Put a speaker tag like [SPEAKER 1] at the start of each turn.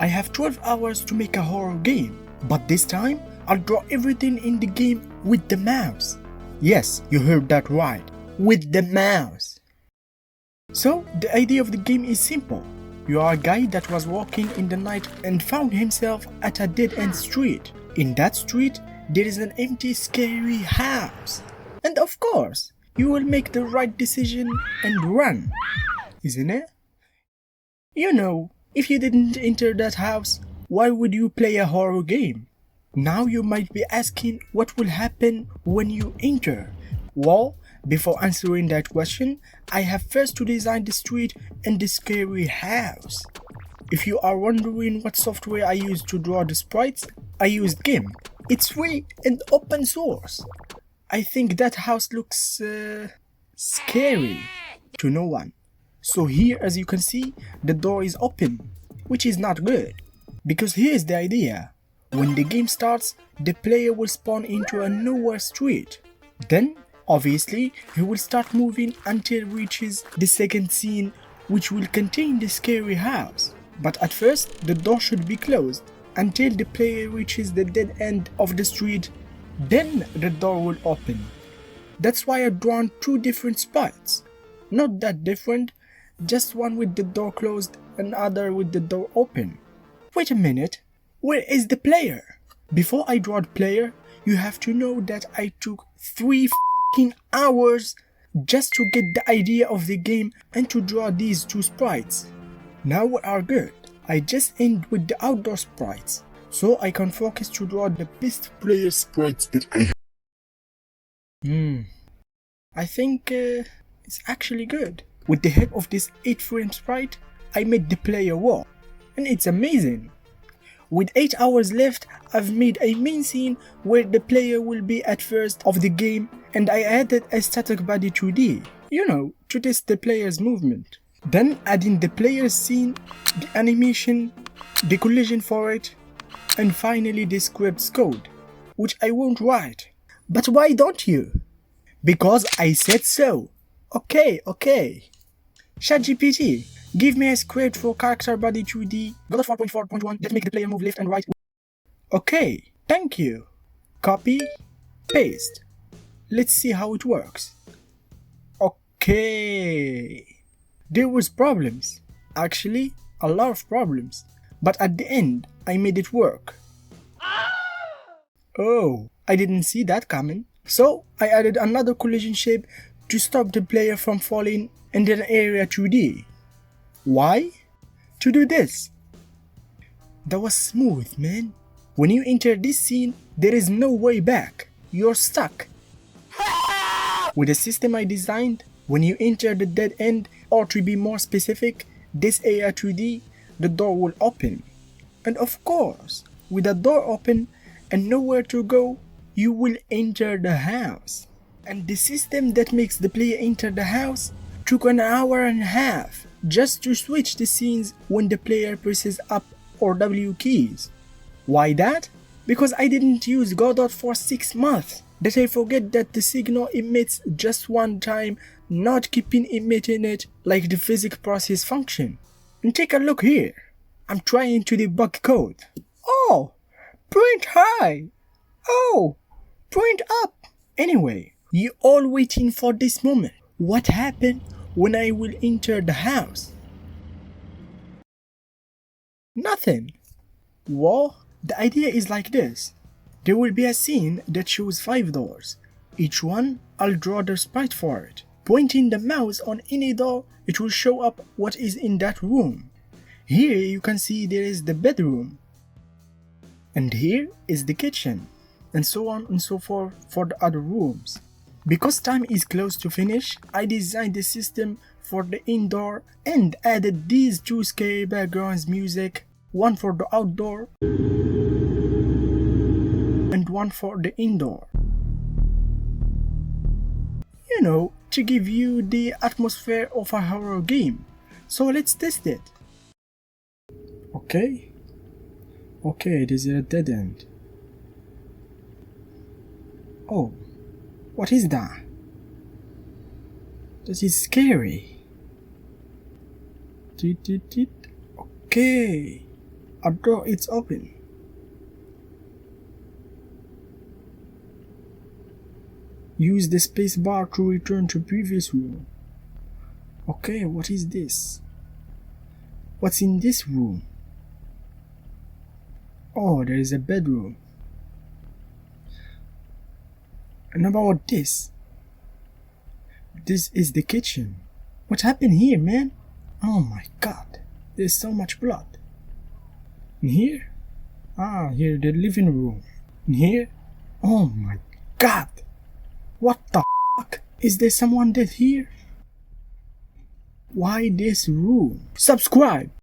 [SPEAKER 1] I have 12 hours to make a horror game, but this time I'll draw everything in the game with the mouse. Yes, you heard that right, with the mouse. So the idea of the game is simple. You are a guy that was walking in the night and found himself at a dead-end street. In that street, there is an empty, scary house. And of course, you will make the right decision and run, isn't it? You know, if you didn't enter that house, why would you play a horror game? Now you might be asking what will happen when you enter. Well, before answering that question, I have first to design the street and the scary house. If you are wondering what software I used to draw the sprites, I used GIMP. It's free and open source. I think that house looks scary to no one. So here, as you can see, the door is open, which is not good. Because here's the idea. When the game starts, the player will spawn into a nowhere street. Then, obviously, he will start moving until he reaches the second scene, which will contain the scary house. But at first, the door should be closed until the player reaches the dead end of the street. Then the door will open. That's why I've drawn two different spots. Not that different, just one with the door closed and other with the door open. Wait a minute, where is the player? Before I draw the player, you have to know that I took 3 fucking hours just to get the idea of the game and to draw these two sprites. Now we are good. I just end with the outdoor sprites, so I can focus to draw the best player sprites that I have. I think it's actually good. With the help of this 8-frame sprite, I made the player walk, and it's amazing. With 8 hours left, I've made a main scene where the player will be at first of the game, and I added a static body 2D, you know, to test the player's movement. Then adding the player's scene, the animation, the collision for it, and finally the script's code, which I won't write. But why don't you? Because I said so. Okay. ChatGPT, give me a script for character body 2D, Godot 4.4.1 that make the player move left and right. Okay, thank you. Copy, paste. Let's see how it works. Okay. There was problems. Actually, a lot of problems. But at the end, I made it work. Oh, I didn't see that coming. So, I added another collision shape to stop the player from falling in an area 2D. Why? To do this. That was smooth, man. When you enter this scene, there is no way back. You're stuck. With the system I designed, when you enter the dead end, or to be more specific, this area 2D, the door will open. And of course, with the door open and nowhere to go, you will enter the house. And the system that makes the player enter the house took an hour and a half just to switch the scenes when the player presses up or W keys. Why that? Because I didn't use Godot for 6 months. That I forget that the signal emits just one time, not keeping emitting it like the physics process function. And take a look here. I'm trying to debug code. Oh, print high. Oh, print up. Anyway, you all waiting for this moment. What happened when I will enter the house? Nothing. Well, the idea is like this. There will be a scene that shows 5 doors. Each one, I'll draw the sprite for it. Pointing the mouse on any door, it will show up what is in that room. Here you can see there is the bedroom. And here is the kitchen. And so on and so forth for the other rooms. Because time is close to finish, I designed the system for the indoor and added these 2 scary backgrounds music, one for the outdoor and one for the indoor. You know, to give you the atmosphere of a horror game. So let's test it. Okay, this is a dead end. Oh, what is that? That is scary. Okay, A door is open. Use the space bar to return to previous room. Okay, what is this? What's in this room? Oh, there is a bedroom. And about this? This is the kitchen. What happened here, man? Oh my god, there's so much blood. In here? Ah, here the living room. In here? Oh my god! What the fuck? Is there someone dead here? Why this room? Subscribe!